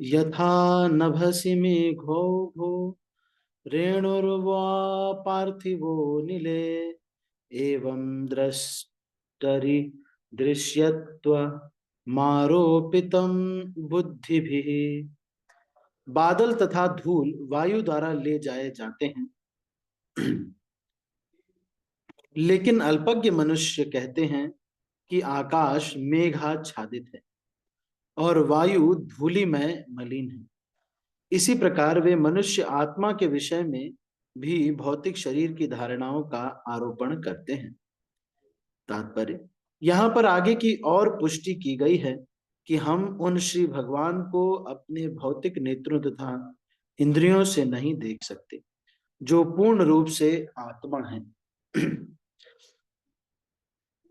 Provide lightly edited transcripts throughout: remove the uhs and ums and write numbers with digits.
यथा नभसि मेघो भो रेणुर्वा पार्थिवो निले एवं द्रष्टरि दृश्यत्व मारोपितं बुद्धिभिः। बादल तथा धूल वायु द्वारा ले जाए जाते हैं, लेकिन अल्पज्ञ मनुष्य कहते हैं कि आकाश मेघाच्छादित है और वायु धूलिमय मलिन है। इसी प्रकार वे मनुष्य आत्मा के विषय में भी भौतिक शरीर की धारणाओं का आरोपण करते हैं। तात्पर्य, यहाँ पर आगे की और पुष्टि की गई है कि हम उन श्री भगवान को अपने भौतिक नेत्रों तथा इंद्रियों से नहीं देख सकते, जो पूर्ण रूप से आत्मा है।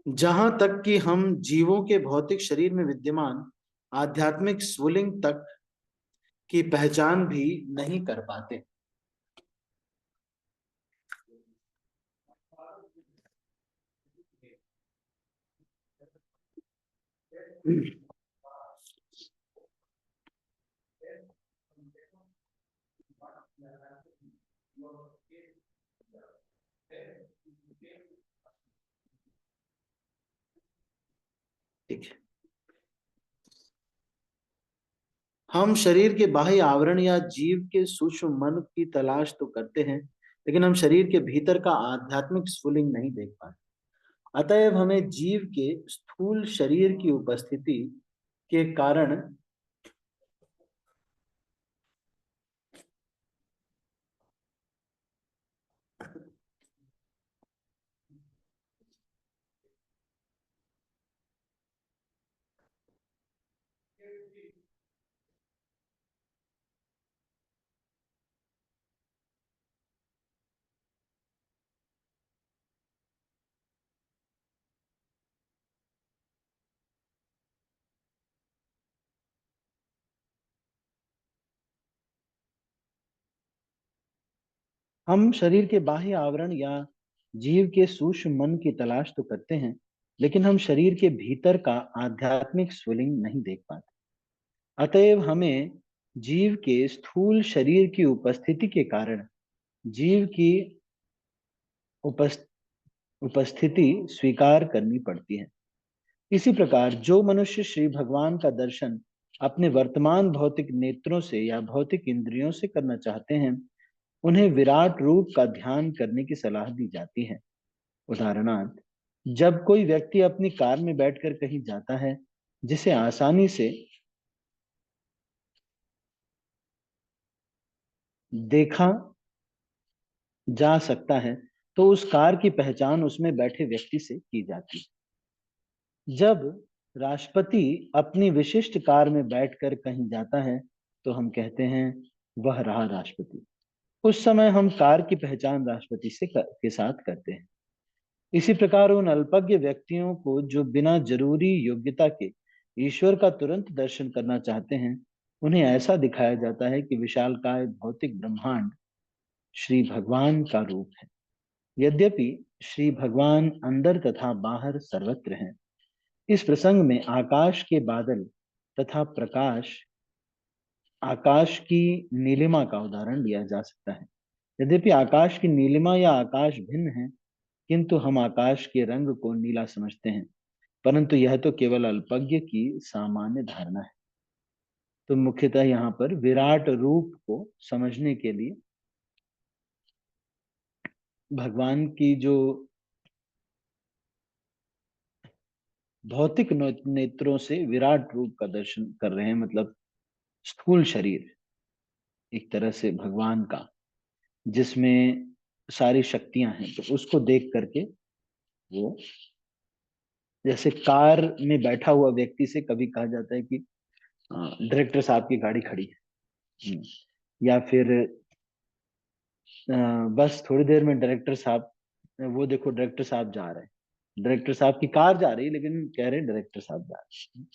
जहां तक कि हम जीवों के भौतिक शरीर में विद्यमान आध्यात्मिक स्वलिंग तक की पहचान भी नहीं कर पाते। ठीक है, हम शरीर के बाह्य आवरण या जीव के सूक्ष्म मन की तलाश तो करते हैं, लेकिन हम शरीर के भीतर का आध्यात्मिक स्फुलिंग नहीं देख पाते। अतएव हमें जीव के स्थूल शरीर की उपस्थिति के कारण हम शरीर के बाह्य आवरण या जीव के सूक्ष्म मन की तलाश तो करते हैं, लेकिन हम शरीर के भीतर का आध्यात्मिक स्फुलिंग नहीं देख पाते। अतएव हमें जीव के स्थूल शरीर की उपस्थिति के कारण जीव की उपस- उपस्थिति स्वीकार करनी पड़ती है। इसी प्रकार जो मनुष्य श्री भगवान का दर्शन अपने वर्तमान भौतिक नेत्रों से या भौतिक इंद्रियों से करना चाहते हैं, उन्हें विराट रूप का ध्यान करने की सलाह दी जाती है। उदाहरणार्थ, जब कोई व्यक्ति अपनी कार में बैठकर कहीं जाता है जिसे आसानी से देखा जा सकता है, तो उस कार की पहचान उसमें बैठे व्यक्ति से की जाती है। जब राष्ट्रपति अपनी विशिष्ट कार में बैठकर कहीं जाता है, तो हम कहते हैं वह रहा राष्ट्रपति। उस समय हम कार की पहचान राष्ट्रपति के साथ करते हैं। इसी प्रकार उन अल्पज्ञ व्यक्तियों को जो बिना जरूरी योग्यता के ईश्वर का तुरंत दर्शन करना चाहते हैं, उन्हें ऐसा दिखाया जाता है कि विशालकाय भौतिक ब्रह्मांड श्री भगवान का रूप है। यद्यपि श्री भगवान अंदर तथा बाहर सर्वत्र हैं। इस प्रसंग में आकाश के बादल तथा प्रकाश आकाश की नीलिमा का उदाहरण लिया जा सकता है। यद्यपि आकाश की नीलिमा या आकाश भिन्न है, किंतु हम आकाश के रंग को नीला समझते हैं, परंतु यह तो केवल अल्पज्ञ की सामान्य धारणा है। तो मुख्यतः यहाँ पर विराट रूप को समझने के लिए भगवान की जो भौतिक नेत्रों से विराट रूप का दर्शन कर रहे हैं, मतलब स्थूल शरीर एक तरह से भगवान का, जिसमें सारी शक्तियां हैं, तो उसको देख करके वो, जैसे कार में बैठा हुआ व्यक्ति से कभी कहा जाता है कि डायरेक्टर साहब की गाड़ी खड़ी है। हम्म, या फिर बस थोड़ी देर में डायरेक्टर साहब, वो देखो डायरेक्टर साहब जा रहे हैं, डायरेक्टर साहब की कार जा रही है लेकिन कह रहे हैं डायरेक्टर साहब जा रहे हैं।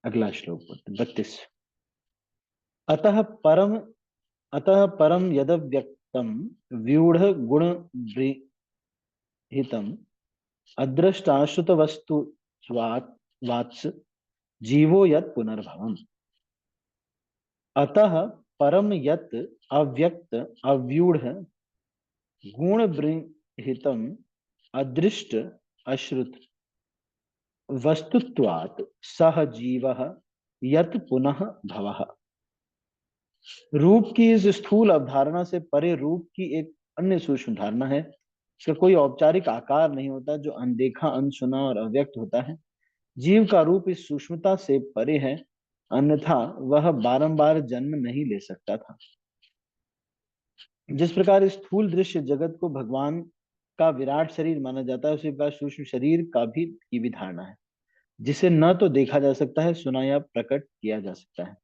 अगला श्लोक 32। अतः परम अतः परम यदव्यक्तम व्यूढ़ गुण हितम अदृष्टाश्रुत वस्तु स्वात् वात्स जीवो यत पुनर्भवम। अतः परम यत् अव्यक्त अव्यूढ़ गुण बृंहितम अदृष्ट अश्रुत वस्तुत्वात् सह जीवः यत् पुनः भवः। रूप की इस स्थूल अवधारणा से परे रूप की एक अन्य सूक्ष्म धारणा है। इसका कोई औपचारिक आकार नहीं होता, जो अनदेखा, अनसुना और अव्यक्त होता है। जीव का रूप इस सूक्ष्मता से परे है, अन्यथा वह बारंबार जन्म नहीं ले सकता था। जिस प्रकार स्थूल दृश्य जगत को भगवान का विराट शरीर माना जाता है, उसी प्रकार सूक्ष्म शरीर का भी की भी धारणा है, जिसे न तो देखा जा सकता है, सुना या प्रकट किया जा सकता है।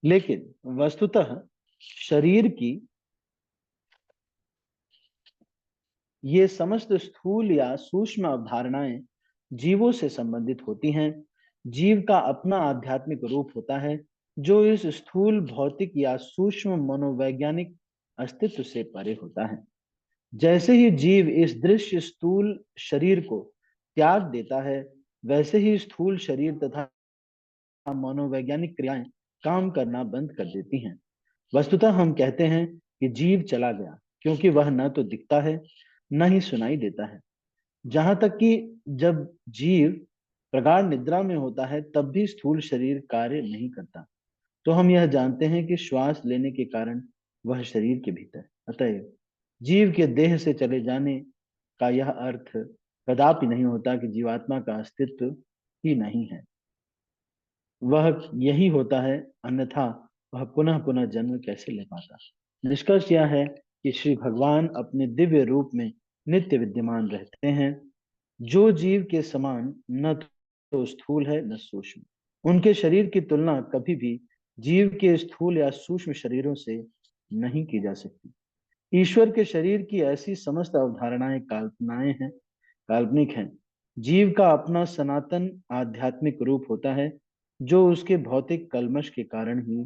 लेकिन वस्तुतः शरीर की ये समस्त स्थूल या सूक्ष्म अवधारणाएं जीवों से संबंधित होती हैं। जीव का अपना आध्यात्मिक रूप होता है, जो इस स्थूल भौतिक या सूक्ष्म मनोवैज्ञानिक अस्तित्व से परे होता है। जैसे ही जीव इस दृश्य स्थूल शरीर को त्याग देता है, वैसे ही स्थूल शरीर तथा मनोवैज्ञानिक क्रियाएं काम करना बंद कर देती हैं। वस्तुतः हम कहते हैं कि जीव चला गया, क्योंकि वह न तो दिखता है, न ही सुनाई देता है। जहां तक कि जब जीव प्रगाढ़ निद्रा में होता है, तब भी स्थूल शरीर कार्य नहीं करता। तो हम यह जानते हैं कि श्वास लेने के कारण वह शरीर के भीतर। अतएव जीव के देह से चले जाने का यह अर्थ कदापि नहीं होता कि जीवात्मा का अस्तित्व ही नहीं है। वह यही होता है, अन्यथा वह पुनः पुनः जन्म कैसे ले पाता। निष्कर्ष यह है कि श्री भगवान अपने दिव्य रूप में नित्य विद्यमान रहते हैं, जो जीव के समान न तो स्थूल है न सूक्ष्म। उनके शरीर की तुलना कभी भी जीव के स्थूल या सूक्ष्म शरीरों से नहीं की जा सकती। ईश्वर के शरीर की ऐसी समस्त अवधारणाएं कल्पनाएं हैं, काल्पनिक हैं। जीव का अपना सनातन आध्यात्मिक रूप होता है, जो उसके भौतिक कल्मश के कारण ही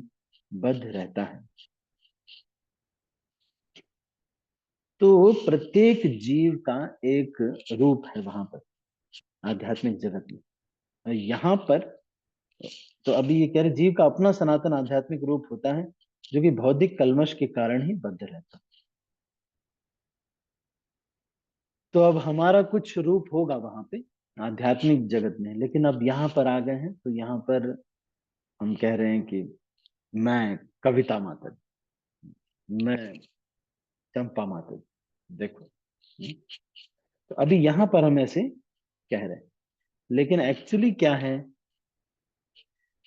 बद्ध रहता है। तो प्रत्येक जीव का एक रूप है वहां पर आध्यात्मिक जगत में। यहाँ पर तो अभी ये कह रहे जीव का अपना सनातन आध्यात्मिक रूप होता है, जो कि भौतिक कल्मश के कारण ही बद्ध रहता है। तो अब हमारा कुछ रूप होगा वहां पे आध्यात्मिक जगत में, लेकिन अब यहाँ पर आ गए हैं, तो यहाँ पर हम कह रहे हैं कि मैं कविता माता, मैं चंपा माता। देखो, तो अभी यहाँ पर हम ऐसे कह रहे हैं, लेकिन एक्चुअली क्या है,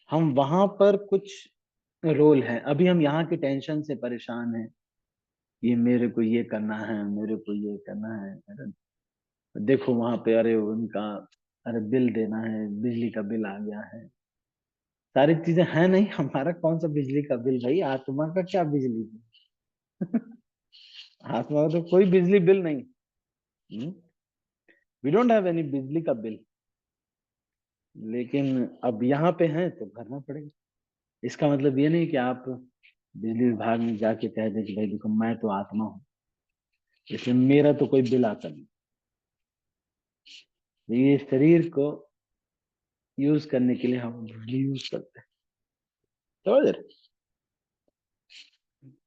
हम वहां पर कुछ रोल है। अभी हम यहाँ की टेंशन से परेशान हैं, ये मेरे को ये करना है, मेरे को ये करना है। अरे देखो वहां पे, अरे उनका, अरे बिल देना है, बिजली का बिल आ गया है, सारी चीजें हैं। नहीं, हमारा कौन सा बिजली का बिल भाई, आत्मा का क्या बिजली बिल? आत्मा का तो कोई बिजली बिल नहीं। वी डोंट हैव एनी बिजली का बिल। लेकिन अब यहाँ पे हैं तो भरना पड़ेगा। इसका मतलब ये नहीं कि आप बिजली विभाग में जाके कह दें कि भाई देखो मैं तो आत्मा हूँ, इसलिए मेरा तो कोई बिल आता नहीं। ये शरीर को यूज करने के लिए हम बिजली यूज करते हैं। तो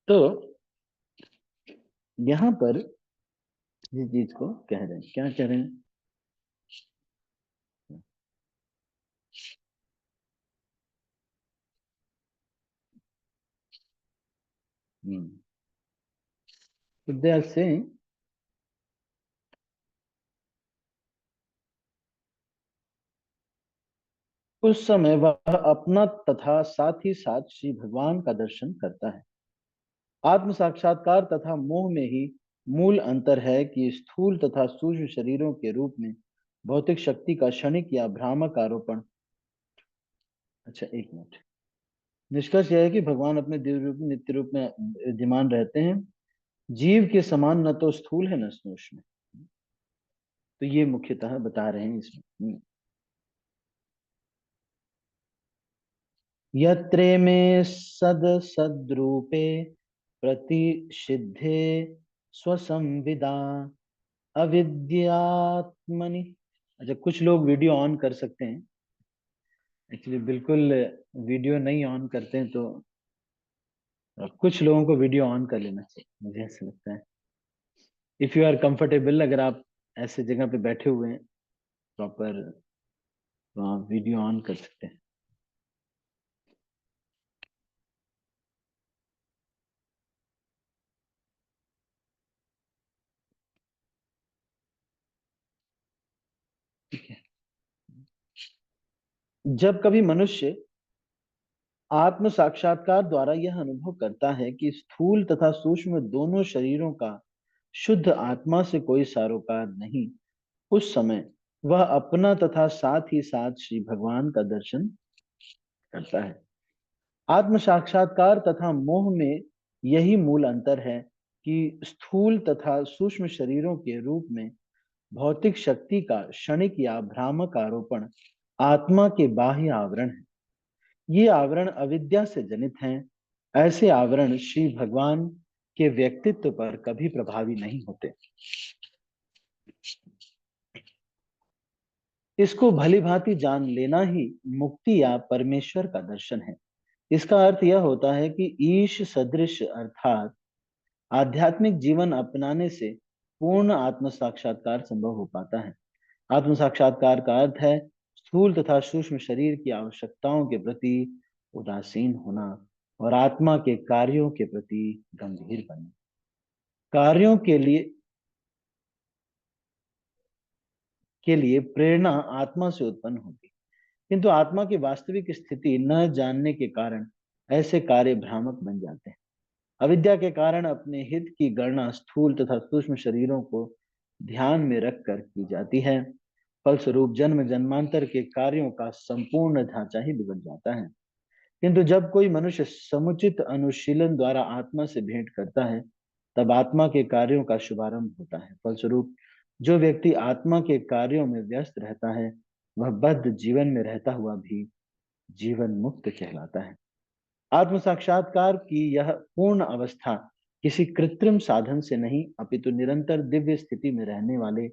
तो यहाँ पर इस चीज को कह रहे हैं, क्या कह रहे हैं? तो दे आर सेइंग, उस समय वह अपना तथा साथ ही साथ श्री भगवान का दर्शन करता है। आत्म साक्षात्कार तथा मोह में ही मूल अंतर है कि स्थूल तथा सूक्ष्म शरीरों के रूप में भौतिक शक्ति का क्षणिक या भ्रामक आरोपण। अच्छा, एक मिनट। निष्कर्ष यह है कि भगवान अपने दिव्य रूप में, नित्य रूप में विद्यमान रहते हैं, जीव के समान न तो स्थूल है न सूक्ष्म। तो ये मुख्यतः बता रहे हैं इसमें। यत्रे में सद सद्रूपे प्रतिषिद्धे स्वसंविदा अविद्यात्मनि। अच्छा, कुछ लोग वीडियो ऑन कर सकते हैं, एक्चुअली बिल्कुल वीडियो नहीं ऑन करते हैं तो और कुछ लोगों को वीडियो ऑन कर लेना चाहिए, मुझे ऐसा लगता है। इफ यू आर कंफर्टेबल, अगर आप ऐसे जगह पे बैठे हुए हैं प्रॉपर, तो आप वीडियो ऑन कर सकते हैं। ठीक है। जब कभी मनुष्य आत्म साक्षात्कार द्वारा यह अनुभव करता है कि स्थूल तथा सूक्ष्म दोनों शरीरों का शुद्ध आत्मा से कोई सरोकार नहीं, उस समय वह अपना तथा साथ ही साथ श्री भगवान का दर्शन करता है। आत्म साक्षात्कार तथा मोह में यही मूल अंतर है कि स्थूल तथा सूक्ष्म शरीरों के रूप में भौतिक शक्ति का क्षणिक या भ्रामक आरोपण आत्मा के बाह्य आवरण है। ये आवरण अविद्या से जनित हैं। ऐसे आवरण श्री भगवान के व्यक्तित्व पर कभी प्रभावी नहीं होते। इसको भली भांति जान लेना ही मुक्ति या परमेश्वर का दर्शन है। इसका अर्थ यह होता है कि ईश सदृश अर्थात आध्यात्मिक जीवन अपनाने से पूर्ण आत्म साक्षात्कार संभव हो पाता है। आत्म साक्षात्कार का अर्थ है स्थूल तथा सूक्ष्म शरीर की आवश्यकताओं के प्रति उदासीन होना और आत्मा के कार्यों के प्रति गंभीर बनना। कार्यों के लिए प्रेरणा आत्मा से उत्पन्न होती, किंतु आत्मा की वास्तविक स्थिति न जानने के कारण ऐसे कार्य भ्रामक बन जाते हैं। अविद्या के कारण अपने हित की गणना स्थूल तथा सूक्ष्म शरीरों को ध्यान में रखकर की जाती है। फलस्वरूप जन्म जन्मांतर के कार्यों का संपूर्ण ढांचा ही बिगड़ जाता है। किंतु जब कोई मनुष्य समुचित अनुशीलन द्वारा आत्मा से भेंट करता है, तब आत्मा के कार्यों का शुभारंभ होता है। फलस्वरूप जो व्यक्ति आत्मा के कार्यों में व्यस्त रहता है, वह बद्ध जीवन में रहता हुआ भी जीवन मुक्त कहलाता है। आत्म साक्षात्कार की यह पूर्ण अवस्था किसी कृत्रिम साधन से नहीं, अपितु निरंतर दिव्य स्थिति में रहने वाले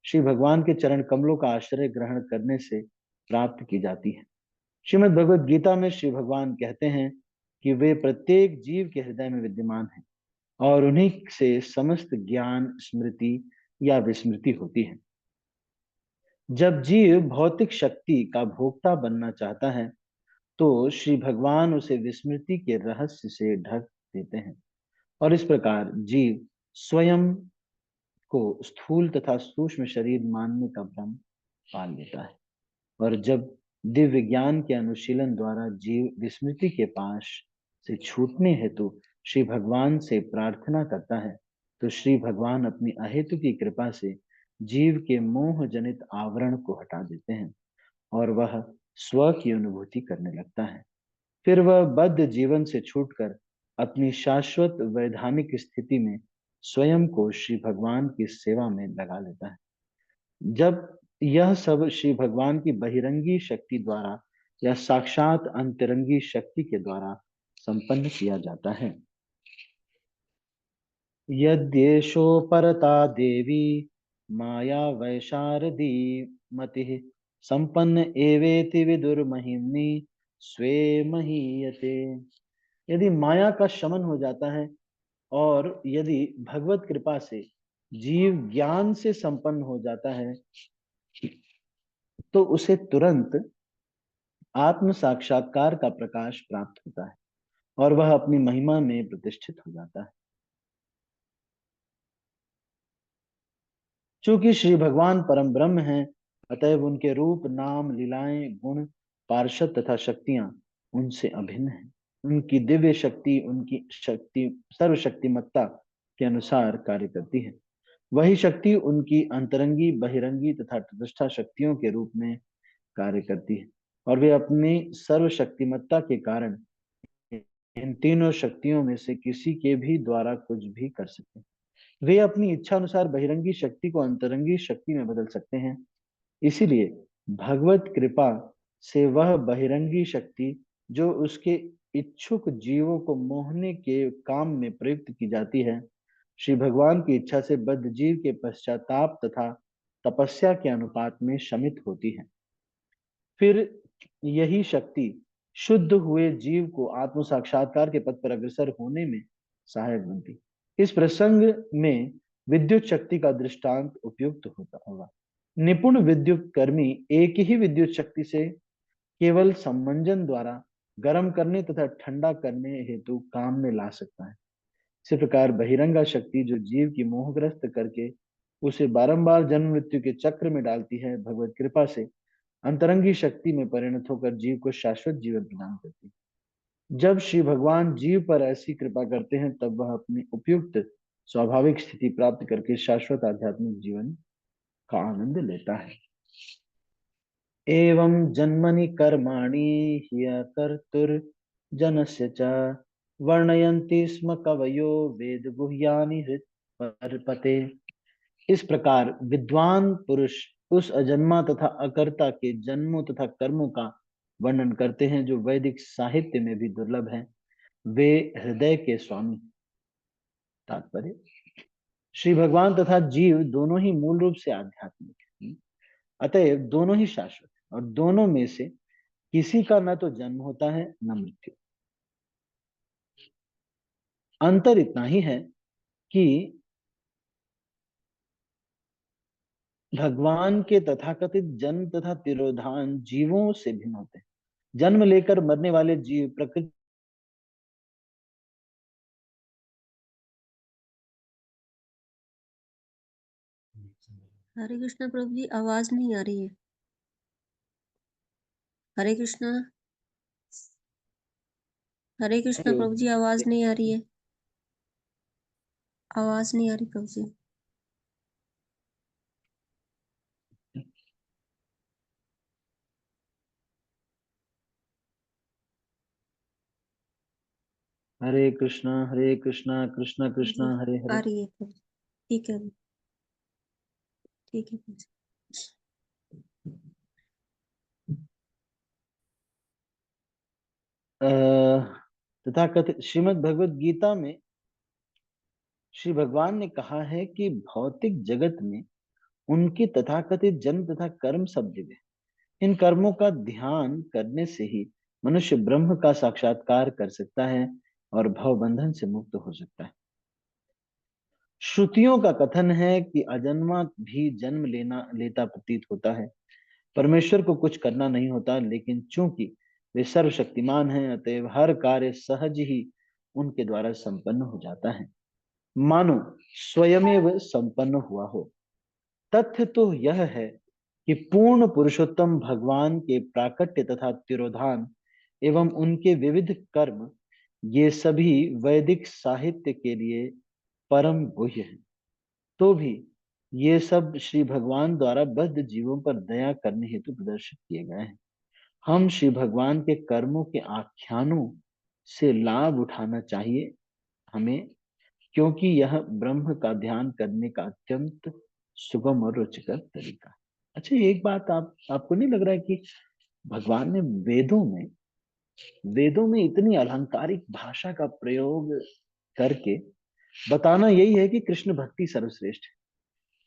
श्री भगवान के चरण कमलों का आश्रय ग्रहण करने से प्राप्त की जाती है। श्रीमद् भगवद गीता में श्री भगवान कहते हैं कि वे प्रत्येक जीव के हृदय में विद्यमान हैं और उन्हीं से समस्त ज्ञान, स्मृति या विस्मृति होती है। जब जीव भौतिक शक्ति का भोक्ता बनना चाहता है, तो श्री भगवान उसे विस्मृति के रहस्य से ढक देते हैं और इस प्रकार जीव स्वयं को स्थूल तथा सूक्ष्म शरीर मानने का भ्रम पाल लेता है। और जब दिव्य ज्ञान के अनुशीलन द्वारा जीव विस्मृति के पाश से छूटने हेतु श्री भगवान से प्रार्थना करता है, तो श्री भगवान अपनी अहेतु की कृपा से जीव के मोह जनित आवरण को हटा देते हैं और वह स्व की अनुभूति करने लगता है। फिर वह बद्ध जीवन से छूटकर अपनी शाश्वत वैधानिक स्थिति में स्वयं को श्री भगवान की सेवा में लगा लेता है। जब यह सब श्री भगवान की बहिरंगी शक्ति द्वारा या साक्षात अंतरंगी शक्ति के द्वारा संपन्न किया जाता है। यद्येषो परता देवी माया वैशारदी मतिः संपन्न एवेति विदुर्महिम्नि स्वे महीयते। यदि माया का शमन हो जाता है और यदि भगवत कृपा से जीव ज्ञान से संपन्न हो जाता है, तो उसे तुरंत आत्म साक्षात्कार का प्रकाश प्राप्त होता है और वह अपनी महिमा में प्रतिष्ठित हो जाता है। चूंकि श्री भगवान परम ब्रह्म हैं, अतएव उनके रूप, नाम, लीलाएं, गुण, पार्षद तथा शक्तियां उनसे अभिन्न हैं। उनकी दिव्य शक्ति उनकी शक्ति सर्वशक्तिमत्ता के अनुसार कार्य करती है। वही शक्ति उनकी अंतरंगी, बहिरंगी तथा तटस्थ शक्तियों के रूप में कार्य करती है और वे अपनी सर्वशक्तिमत्ता के कारण इन तीनों शक्तियों में से किसी के भी द्वारा कुछ भी कर सकते हैं। वे अपनी इच्छा अनुसार बहिरंगी शक्ति को अंतरंगी शक्ति में बदल सकते हैं। इसीलिए भगवत कृपा से वह बहिरंगी शक्ति जो उसके इच्छुक जीवों को मोहने के काम में प्रयुक्त की जाती है, श्री भगवान की इच्छा से बद्ध जीव के पश्चाताप तथा तपस्या के अनुपात में शमित होती है। फिर यही शक्ति शुद्ध हुए जीव को आत्म साक्षात्कार के पथ पर अग्रसर होने में सहायक बनती। इस प्रसंग में विद्युत शक्ति का दृष्टांत उपयुक्त होता होगा। निपुण विद्युत कर्मी एक ही विद्युत शक्ति से केवल सम्मंजन द्वारा गर्म करने तथा ठंडा करने हेतु काम में ला सकता है। इसी प्रकार बहिरंगा शक्ति जो जीव की मोहग्रस्त करके उसे बारंबार जन्म मृत्यु के चक्र में डालती है, भगवत कृपा से अंतरंगी शक्ति में परिणत होकर जीव को शाश्वत जीवन प्रदान करती है। जब श्री भगवान जीव पर ऐसी कृपा करते हैं तब वह अपनी उपयुक्त स्वाभाविक स्थिति प्राप्त करके शाश्वत आध्यात्मिक जीवन का आनंद लेता है। एवं जन्मनि कर्माणि ह्यकर्तुर्जनस्य च वर्णयन्ति स्म कवयो वेद गुह्यानि हृत्पर्पते। इस प्रकार विद्वान पुरुष उस अजन्मा तथा अकर्ता के जन्मों तथा कर्मों का वर्णन करते हैं जो वैदिक साहित्य में भी दुर्लभ है। वे हृदय के स्वामी। तात्पर्य, श्री भगवान तथा जीव दोनों ही मूल रूप से आध्यात्मिक है, अतएव दोनों ही शाश्वत है और दोनों में से किसी का न तो जन्म होता है न मृत्यु। अंतर इतना ही है कि भगवान के तथाकथित जन्म तथा तिरोधान जीवों से भिन्न होते हैं। जन्म लेकर मरने वाले जीव प्रकृति हरे कृष्णा प्रभु जी, आवाज नहीं आ रही है। हरे कृष्णा, हरे कृष्णा प्रभु जी, आवाज नहीं आ रही है। आवाज नहीं आ रही प्रभु जी। हरे कृष्णा कृष्णा कृष्णा जी हरे आ हरे। रही है प्रभु जी। ठीक है, ठीक है प्रभु जी। तथाकथित श्रीमद् भगवत गीता में श्री भगवान ने कहा है कि भौतिक जगत में उनके तथाकथित जन्म तथा कर्म सब दिव्य हैं। इन कर्मों का ध्यान करने से ही मनुष्य ब्रह्म का साक्षात्कार कर सकता है और भव बंधन से मुक्त हो सकता है। श्रुतियों का कथन है कि अजन्मा भी जन्म लेता प्रतीत होता है। परमेश्वर को कुछ करना नहीं होता, लेकिन चूंकि वे सर्वशक्तिमान हैं अतएव हर कार्य सहज ही उनके द्वारा संपन्न हो जाता है, मानो स्वयमेव संपन्न हुआ हो। तथ्य तो यह है कि पूर्ण पुरुषोत्तम भगवान के प्राकट्य तथा तिरोधान एवं उनके विविध कर्म, ये सभी वैदिक साहित्य के लिए परम गुह्य हैं। तो भी ये सब श्री भगवान द्वारा बद्ध जीवों पर दया करने हेतु प्रदर्शित किए गए हैं। हम श्री भगवान के कर्मों के आख्यानों से लाभ उठाना चाहिए हमें, क्योंकि यह ब्रह्म का ध्यान करने का अत्यंत सुगम और रुचिकर तरीका है। अच्छा, एक बात आपको नहीं लग रहा है कि भगवान ने वेदों में इतनी अलंकारिक भाषा का प्रयोग करके बताना यही है कि कृष्ण भक्ति सर्वश्रेष्ठ है,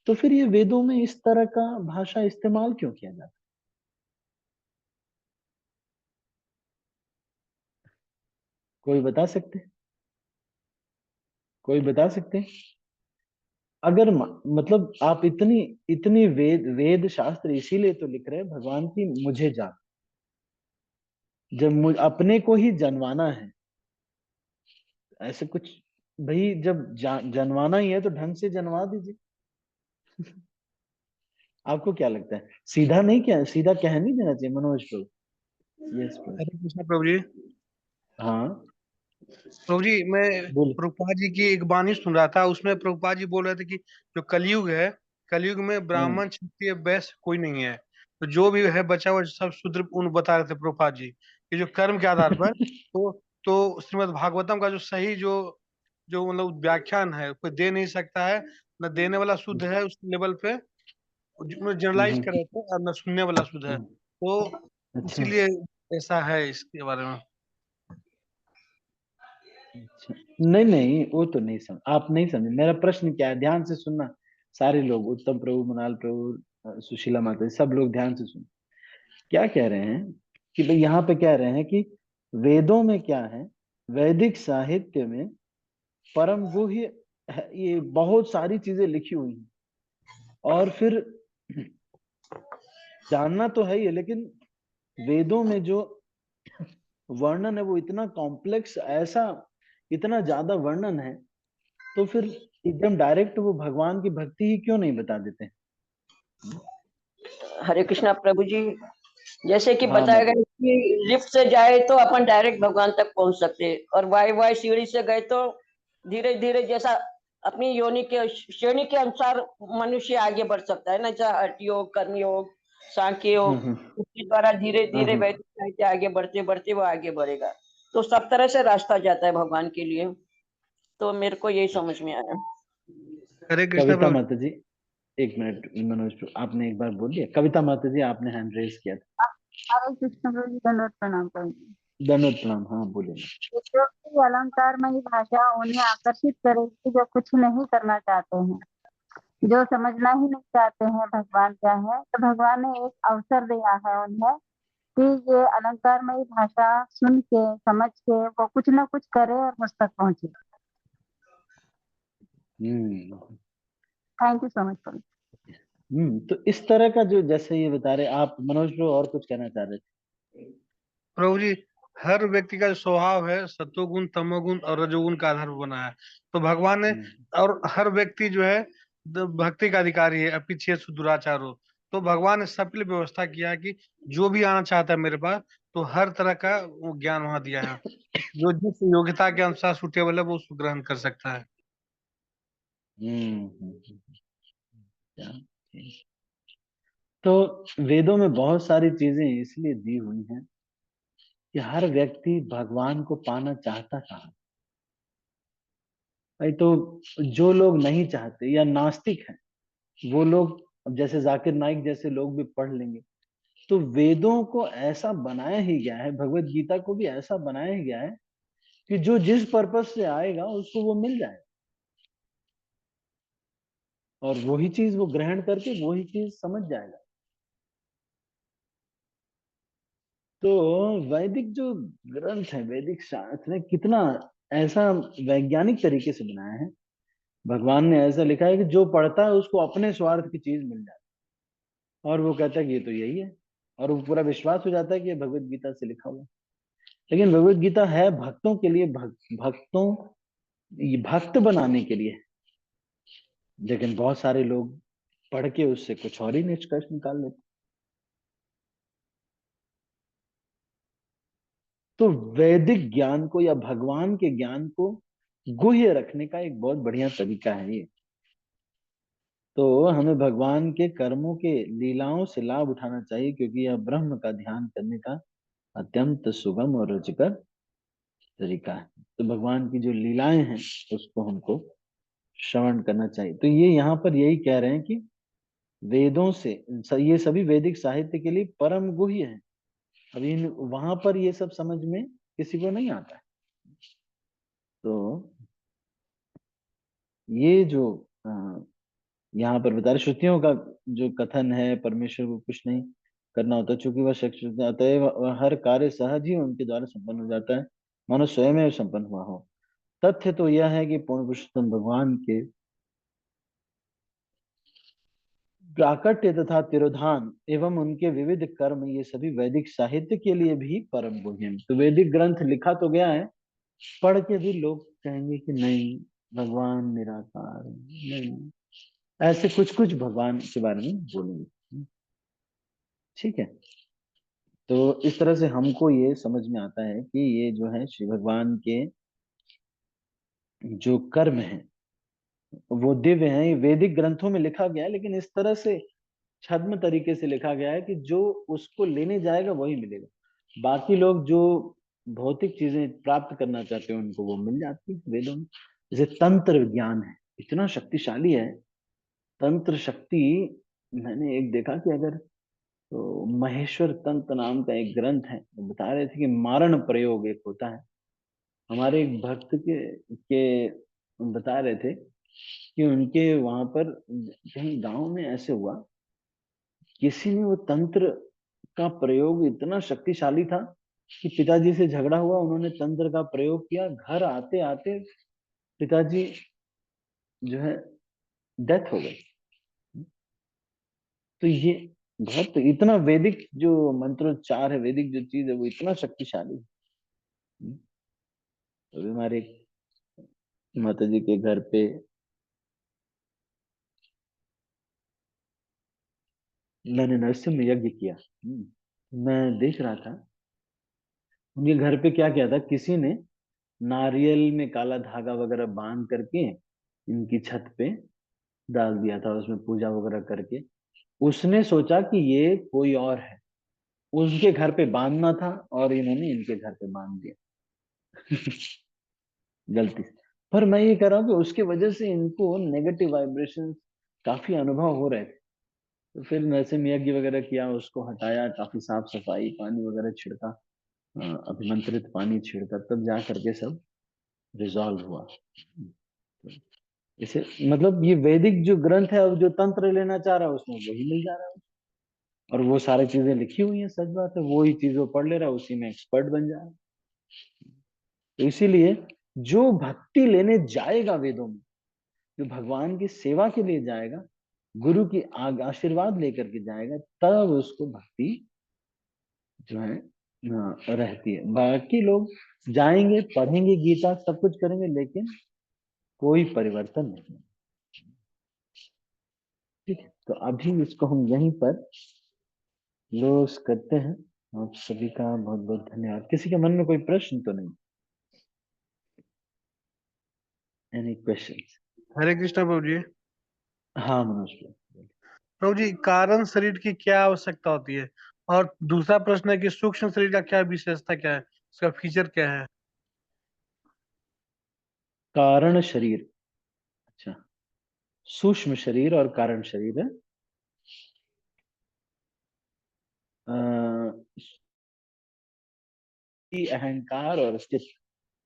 तो फिर ये वेदों में इस तरह का भाषा इस्तेमाल क्यों किया जाता है? कोई बता सकते हैं? कोई बता सकते हैं? अगर मतलब आप इतनी इतनी वेद शास्त्र इसीलिए तो लिख रहे हैं भगवान की मुझे जान, जब अपने को ही जनवाना है ऐसे कुछ, भाई जब जनवाना ही है तो ढंग से जनवा दीजिए। आपको क्या लगता है? सीधा नहीं, क्या सीधा कह नहीं देना चाहिए मनोज प्रभु? यस प्रभु। हरे कृष्ण प्रभु जी। हाँ प्रभु जी, मैं बोल। प्रभुपाद जी की एक वाणी सुन रहा था, उसमें प्रभुपाद जी बोल रहे थे कि जो कलयुग है, कलयुग में हाँ ब्राह्मण क्षत्रिय वैश्य कोई नहीं है, तो जो भी है बचा हुआ सब शूद्र, उन बता रहे थे प्रभुपाद जी कि जो कर्म के आधार पर, तो श्रीमद् भागवतम का जो सही जो जो मतलब व्याख्यान है कोई दे नहीं सकता है। न देने वाला शुद्ध है उस लेवल पे, जनरलाइज कर रहे थे, और न सुनने वाला शुद्ध है, तो अच्छा इसीलिए ऐसा है इसके बारे में। अच्छा, नहीं नहीं, वो तो नहीं समझ, आप नहीं समझे मेरा प्रश्न क्या है, ध्यान से सुनना। सारे लोग, उत्तम प्रभु, मनाल प्रभु, सुशीला माता जी, सब लोग ध्यान से सुन। क्या कह रहे हैं कि भाई यहाँ पे कह रहे हैं कि वेदों में क्या है, वैदिक साहित्य में परम गुह्य ये बहुत सारी चीजें लिखी हुई हैं। और फिर जानना तो है ही, लेकिन वेदों में जो वर्णन है वो इतना कॉम्प्लेक्स, ऐसा इतना ज्यादा वर्णन है, तो फिर एकदम डायरेक्ट वो भगवान की भक्ति ही क्यों नहीं बता देते हैं? हरे कृष्णा प्रभु जी। जैसे कि हाँ बताया मतलब गया कि लिफ्ट से जाए तो अपन डायरेक्ट भगवान तक पहुंच सकते हैं, और वाई वाई सीढ़ी से गए तो धीरे धीरे जैसा अपनी योनि के श्रेणी के अनुसार मनुष्य आगे बढ़ सकता है ना, जैसा हठ योग, कर्म योग, सांख्य योग, उसके द्वारा धीरे धीरे हम्म। वैदिक साहित्य आगे बढ़ते बढ़ते वो आगे बढ़ेगा। तो सब तरह से रास्ता जाता है भगवान के लिए। तो मेरे को यही समझ में आया। हरे कृष्णा कविता प्रभु। माता जी, एक मिनट मनोज, आपने एक बार बोल दिया। कविता माता जी, आपने हैंड रेज किया था। हरे कृष्ण प्रभु जी, दंडवत प्रणाम करेंगे। धन्यवाद, प्रणाम। हाँ बोलिए। जो कि अलंकारमयी भाषा उन्हें आकर्षित करेगी जो कुछ नहीं करना चाहते हैं, जो समझना ही नहीं चाहते हैं भगवान क्या है। तो भगवान ने एक अवसर दिया है उन्हें कि ये अलंकारमयी भाषा सुन के समझ के वो कुछ ना कुछ करे और मुझ तक पहुंचे। Thank you so much. तो इस तरह का जो, जैसे ये बता रहे आप मनोज ब्रो, और कुछ कहना चाह रहे थे? प्रभु जी, हर व्यक्ति का जो स्वभाव है सत्वगुण, तमोगुण और रजोगुण का आधार पर बना है। तो भगवान ने, और हर व्यक्ति जो है भक्ति का अधिकारी है, अपीछे दुराचार हो। तो भगवान ने सबके लिए व्यवस्था किया है कि जो भी आना चाहता है मेरे पास, तो हर तरह का वो ज्ञान वहां दिया है। जो जिस योग्यता के अनुसार सुटेबल है वो उसको ग्रहण कर सकता है। क्या? तो वेदों में बहुत सारी चीजें इसलिए दी हुई हैं कि हर व्यक्ति भगवान को पाना चाहता कहाँ। भाई तो जो लोग नहीं चाहते या नास्तिक हैं, वो लोग, अब जैसे जाकिर नाइक जैसे लोग भी पढ़ लेंगे। तो वेदों को ऐसा बनाया ही गया है, भगवत गीता को भी ऐसा बनाया ही गया है कि जो जिस पर्पज से आएगा उसको वो मिल जाए, और वही चीज वो ग्रहण करके वही चीज समझ जाएगा। तो वैदिक जो ग्रंथ है, वैदिक शास्त्र है, कितना ऐसा वैज्ञानिक तरीके से बनाया है। भगवान ने ऐसा लिखा है कि जो पढ़ता है उसको अपने स्वार्थ की चीज मिल जाती है, और वो कहता है कि ये तो यही है, और वो पूरा विश्वास हो जाता है कि ये भगवत गीता से लिखा हुआ है। लेकिन भगवत गीता है भक्तों के लिए, भक्तों, ये भक्त बनाने के लिए। लेकिन बहुत सारे लोग पढ़ के उससे कुछ और ही निष्कर्ष निकाल लेते। तो वैदिक ज्ञान को या भगवान के ज्ञान को गुह्य रखने का एक बहुत बढ़िया तरीका है ये। तो हमें भगवान के कर्मों के लीलाओं से लाभ उठाना चाहिए, क्योंकि यह ब्रह्म का ध्यान करने का अत्यंत सुगम और रुचिकर तरीका है। तो भगवान की जो लीलाएं हैं उसको हमको श्रवण करना चाहिए। तो ये यहाँ पर यही कह रहे हैं कि वेदों से, ये सभी वैदिक साहित्य के लिए परम गुह्य है। अभी वहां पर ये सब समझ में किसी को नहीं आता है। तो ये जो यहाँ पर बता रहे, श्रुतियों का जो कथन है, परमेश्वर को कुछ नहीं करना होता, चूंकि वह शक्ति, अतएव वह हर कार्य सहज ही उनके द्वारा संपन्न हो जाता है, मानो स्वयं ही संपन्न हुआ हो। तथ्य तो यह है कि पूर्ण पुरुषोत्तम भगवान के प्राकट्य तथा तिरोधान एवं उनके विविध कर्म, ये सभी वैदिक साहित्य के लिए भी परम गुह्य हैं। तो वैदिक ग्रंथ लिखा तो गया है, पढ़ के भी लोग कहेंगे कि नहीं, भगवान निराकार नहीं, ऐसे कुछ कुछ भगवान के बारे में बोलेंगे। ठीक है। तो इस तरह से हमको ये समझ में आता है कि ये जो है श्री भगवान के जो कर्म है वो दिव्य हैं। ये वैदिक ग्रंथों में लिखा गया है, लेकिन इस तरह से छद्म तरीके से लिखा गया है कि जो उसको लेने जाएगा वही मिलेगा। बाकी लोग जो भौतिक चीजें प्राप्त करना चाहते हैं उनको वो मिल जाती है वेदों में। जैसे तंत्र ज्ञान है, इतना शक्तिशाली है तंत्र शक्ति। मैंने एक देखा कि अगर, तो महेश्वर तंत्र नाम का एक ग्रंथ है, वो बता रहे थे कि मारण प्रयोग एक होता है। हमारे एक भक्त के बता रहे थे कि उनके वहां पर कहीं गांव में ऐसे हुआ, किसी ने वो तंत्र का प्रयोग इतना शक्तिशाली था कि पिताजी से झगड़ा हुआ, उन्होंने तंत्र का प्रयोग किया, घर आते आते पिताजी जो है डेथ हो गई। तो ये बहुत, इतना वैदिक जो मंत्रोच्चार है, वैदिक जो चीज है, वो इतना शक्तिशाली है। तो अभी हमारे माता जी के घर पे मैंने नरसिंह यज्ञ किया। मैं देख रहा था उनके घर पे क्या किया था, किसी ने नारियल में काला धागा वगैरह बांध करके इनकी छत पे डाल दिया था, उसमें पूजा वगैरह करके। उसने सोचा कि ये कोई और है, उसके घर पे बांधना था और इन्होंने इनके घर पे बांध दिया गलती से। पर मैं ये कह रहा हूँ कि उसके वजह से इनको नेगेटिव वाइब्रेशन काफी अनुभव हो रहे थे। तो फिर नरसिंह यज्ञ वगैरह किया, उसको हटाया, काफी साफ सफाई, पानी वगैरह छिड़का, अभिमंत्रित पानी छिड़का, तब जा करके सब रिजॉल्व हुआ। तो इसे मतलब ये वैदिक जो ग्रंथ है, अब जो तंत्र लेना चाह रहा है उसमें वही मिल जा रहा है, और वो सारी चीजें लिखी हुई हैं, सच बात है, वो ही चीज वो पढ़ ले रहा है, उसी में एक्सपर्ट बन जा रहा है। तो इसीलिए जो भक्ति लेने जाएगा वेदों में, जो भगवान की सेवा के लिए जाएगा, गुरु की आशीर्वाद लेकर के जाएगा, तब उसको भक्ति जो है रहती है। बाकी लोग जाएंगे, पढ़ेंगे गीता, सब कुछ करेंगे, लेकिन कोई परिवर्तन नहीं। ठीक है, तो अभी इसको हम यहीं पर क्लोज करते हैं। आप सभी का बहुत बहुत धन्यवाद। किसी के मन में कोई प्रश्न तो नहीं? Any questions? हरे कृष्णा प्रभु जी। हाँ मनोज भाई। प्रभु जी, कारण शरीर की क्या आवश्यकता होती है? और दूसरा प्रश्न है कि सूक्ष्म शरीर का क्या विशेषता, क्या है इसका फीचर, क्या है? कारण शरीर, अच्छा, सूक्ष्म शरीर और कारण शरीर है। अहंकार और चित्त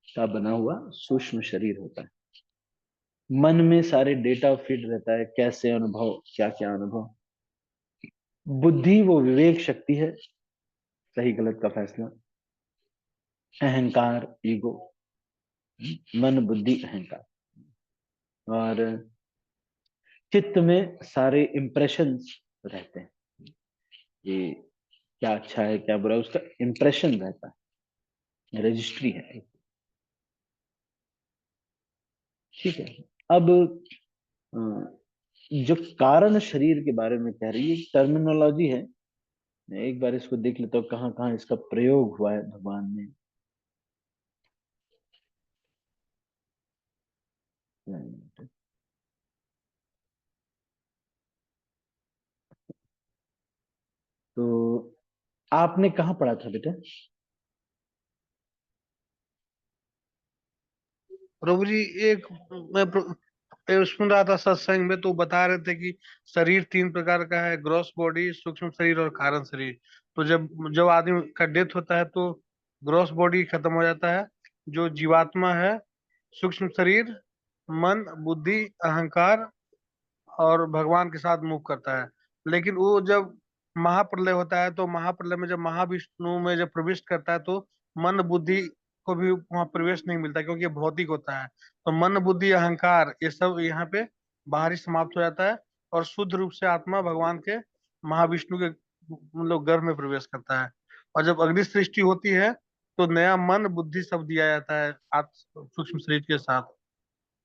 का बना हुआ सूक्ष्म शरीर होता है। मन में सारे डेटा फीड रहता है, कैसे अनुभव, क्या क्या अनुभव। बुद्धि वो विवेक शक्ति है, सही गलत का फैसला। अहंकार ईगो, मन बुद्धि अहंकार। और चित्त में सारे इंप्रेशंस रहते हैं, ये क्या अच्छा है क्या बुरा, उसका इंप्रेशन रहता है, रजिस्ट्री है। ठीक है। अब अ, जो कारण शरीर के बारे में कह रही है, टर्मिनोलॉजी है, मैं एक बार इसको देख लेता हूँ कहाँ कहाँ इसका प्रयोग हुआ है भगवान ने। तो आपने कहाँ पढ़ा था बेटा? प्रभु जी, एक मैं सुन रहा था सत्संग में, तो बता रहे थे कि शरीर तीन प्रकार का है: ग्रॉस बॉडी, सूक्ष्म शरीर और कारण शरीर। तो जब जब आदमी का डेथ होता है तो ग्रॉस बॉडी खत्म हो जाता है, जो जीवात्मा है, सूक्ष्म शरीर, मन बुद्धि अहंकार और भगवान के साथ मूव करता है। लेकिन वो जब महाप्रलय होता है, तो महाप्रलय में जब महाविष्णु में जब प्रवेश करता है, तो मन बुद्धि को भी वहां प्रवेश नहीं मिलता, क्योंकि ये भौतिक होता है। तो मन बुद्धि अहंकार ये सब यहाँ पे बाहरी समाप्त हो जाता है, और शुद्ध रूप से आत्मा भगवान के महाविष्णु के मतलब गर्भ में प्रवेश करता है। और जब अग्नि सृष्टि होती है, तो नया मन बुद्धि सब दिया जाता है सूक्ष्म शरीर के साथ,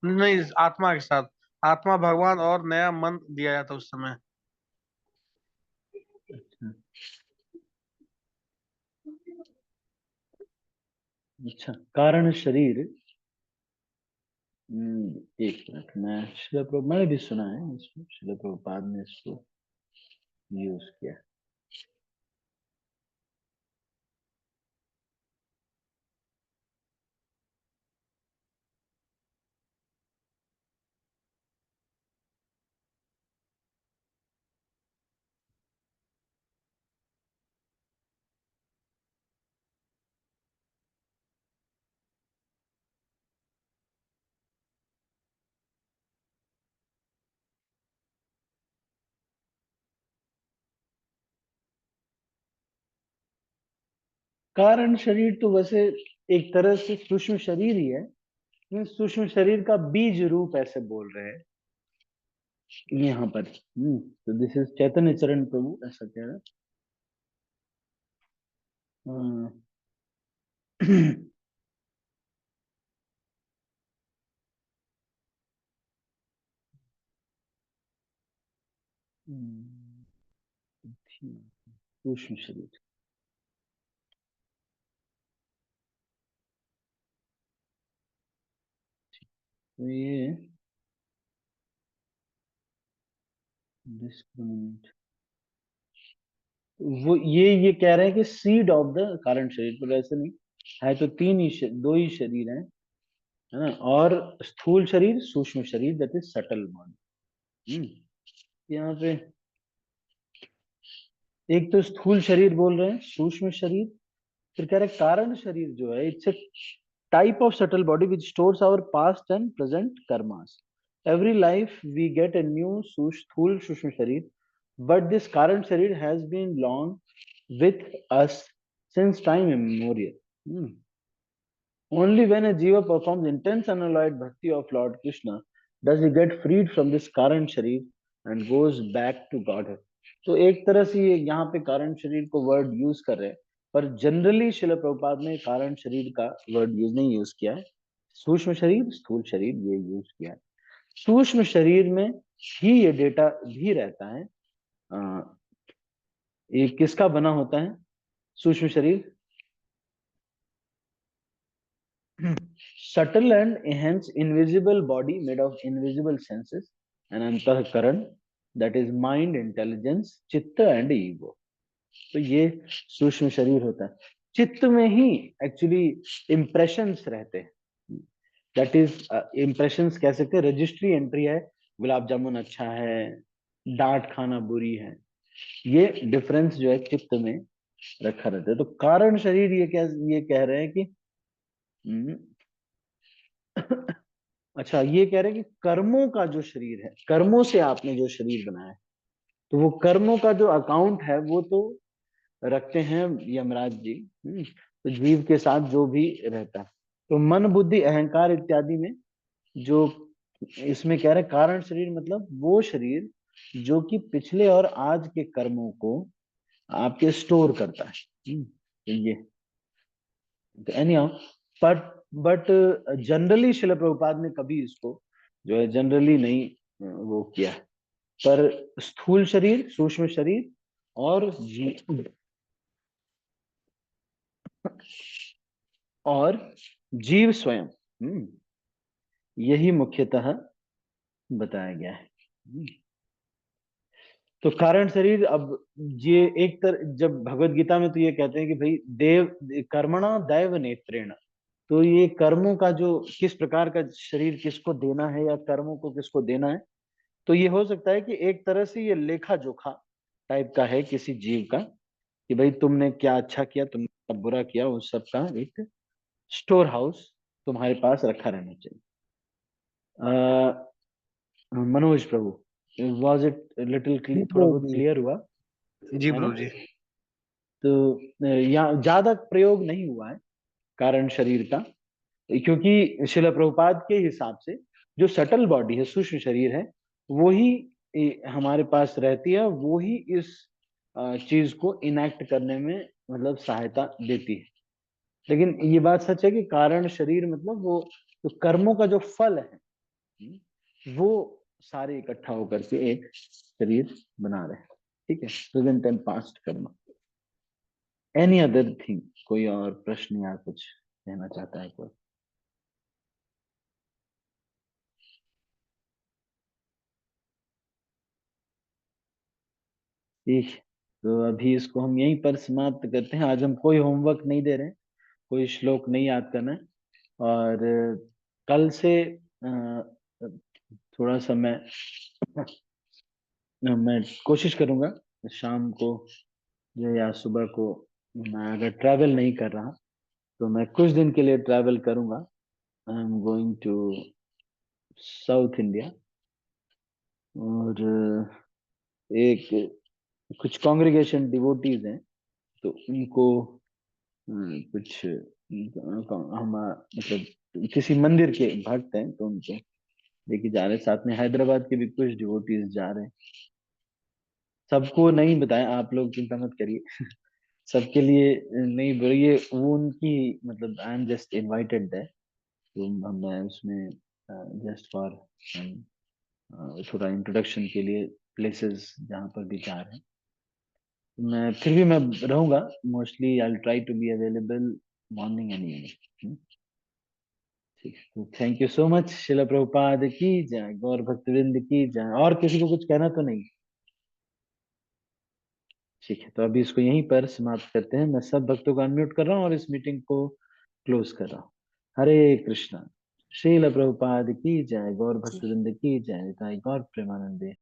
नहीं, आत्मा के साथ। आत्मा भगवान और नया मन दिया जाता है उस समय। अच्छा, कारण शरीर। एक मिनट, मैंने भी सुना है इसको, शिला प्रभुपाद ने इसको यूज किया। कारण शरीर तो वैसे एक तरह से सूक्ष्म शरीर ही है, लेकिन सूक्ष्म शरीर का बीज रूप ऐसे बोल रहे हैं यहाँ पर। तो दिस इज चैतन्य चरण प्रभु ऐसा कह रहा है। सूक्ष्म शरीर, तो ये डिस्क्रिमिनेट, वो ये कह रहे हैं कि सीड ऑफ द कारण शरीर, पर ऐसे नहीं है, तो तीन ही दो ही शरीर हैं, है ना, और स्थूल शरीर, सूक्ष्म शरीर, दैट इज सटल बॉडी। यहाँ पे एक तो स्थूल शरीर बोल रहे हैं, सूक्ष्म शरीर, फिर कह रहे हैं कारण शरीर जो है, it's a type of subtle body which stores our past and present karmas. Every life we get a new sthul sushma sharir, but this current sharir has been long with us since time immemorial. Only when a jiva performs intense unalloyed bhakti of Lord Krishna does he get freed from this current sharir and goes back to Godhead. तो एक तरह से ये यहाँ पे कारण शरीर को वर्ड यूज कर रहे हैं, पर जनरली शिल प्रभुपाद ने कारण शरीर का वर्ड यूज नहीं यूज किया है, सूक्ष्म शरीर, स्थूल शरीर ये यूज किया है। सूक्ष्म शरीर में ही ये डेटा भी रहता है। ये किसका बना होता है सूक्ष्म शरीर? Subtle and hence invisible body made of invisible senses and antahkaran, that is mind, intelligence, चित्त and ego. तो ये सूक्ष्म शरीर होता है। चित्त में ही एक्चुअली इम्प्रेशंस रहते हैं, दैट इज इम्प्रेशंस कह सकते हैं, रजिस्ट्री एंट्री है, गुलाब जामुन अच्छा है, डांट खाना बुरी है, ये डिफरेंस जो है चित्त में रखा रहता है। तो कारण शरीर ये कह रहे हैं कि अच्छा, ये कह रहे हैं कि कर्मों का जो शरीर है, कर्मों से आपने जो शरीर बनाया है, तो वो कर्मों का जो अकाउंट है वो तो रखते हैं यमराज जी। तो जीव के साथ जो भी रहता है, तो मन बुद्धि अहंकार इत्यादि में जो इसमें कह रहे हैं कारण शरीर मतलब वो शरीर जो कि पिछले और आज के कर्मों को आपके स्टोर करता है। तो ये तो एनी बट जनरली शिल प्रभुपाद ने कभी इसको जो है जनरली नहीं वो किया है, पर स्थूल शरीर, सूक्ष्म शरीर और जीव स्वयं, यही मुख्यतः बताया गया है। तो कारण शरीर, अब ये एक जब भगवत गीता में तो ये कहते हैं कि भाई देव कर्मणा दैव नेत्रेण, तो ये कर्मों का जो किस प्रकार का शरीर किसको देना है या कर्मों को किसको देना है, तो ये हो सकता है कि एक तरह से ये लेखा जोखा टाइप का है किसी जीव का, कि भाई तुमने क्या अच्छा किया, तुमने क्या बुरा किया, उस सब का एक स्टोर हाउस तुम्हारे पास रखा रहना चाहिए। मनोज प्रभु, वाज इट लिटिल क्लियर, थोड़ा बहुत क्लियर हुआ? जी है ना? प्रभु जी। तो यहाँ ज्यादा प्रयोग नहीं हुआ है कारण शरीर का, क्योंकि शिला प्रभुपाद के हिसाब से जो सटल बॉडी है, सूक्ष्म शरीर है, वो ही हमारे पास रहती है, वो ही इस चीज को इनैक्ट करने में मतलब सहायता देती है। लेकिन ये बात सच है कि कारण शरीर मतलब वो जो कर्मों का जो फल है, वो सारे इकट्ठा होकर के एक शरीर बना रहे हैं। ठीक है, प्रेजेंट एंड पास्ट कर्म। एनी अदर थिंग, कोई और प्रश्न या कुछ कहना चाहता है कोई? ठीक है, तो अभी इसको हम यहीं पर समाप्त करते हैं। आज हम कोई होमवर्क नहीं दे रहे हैं, कोई श्लोक नहीं याद करना है, और कल से थोड़ा सा मैं कोशिश करूंगा शाम को जो या सुबह को, मैं अगर ट्रैवल नहीं कर रहा तो मैं कुछ दिन के लिए ट्रैवल करूंगा। I am going to south India, और एक कुछ कांग्रेगेशन डिवोटीज हैं, तो उनको कुछ हम मतलब किसी मंदिर के भक्त हैं तो उनको लेके जा रहे हैं, साथ में हैदराबाद के भी कुछ डिवोटीज जा रहे हैं। सबको नहीं बताया, आप लोग चिंता मत करिए। सबके लिए नहीं बोलिए, वो उनकी मतलब I am just invited that, तो मैं उसमें जस्ट फॉर थोड़ा इंट्रोडक्शन के लिए प्लेसेस जहाँ पर भी जा रहे हैं। मैं फिर भी मैं रहूंगा, mostly I try to be available morning and evening. ठीक है, तो थैंक यू सो मच। शिला प्रभुपाद की जय, गौर भक्तवृंद की जय। और किसी को कुछ कहना तो नहीं? ठीक है, तो अभी इसको यहीं पर समाप्त करते हैं। मैं सब भक्तों को अनम्यूट कर रहा हूँ और इस मीटिंग को क्लोज कर रहा हूँ। हरे कृष्णा। श्रील प्रभुपाद की जय, गौर जय भक्तवृंद की जय, निताई गौर प्रेमानंदे।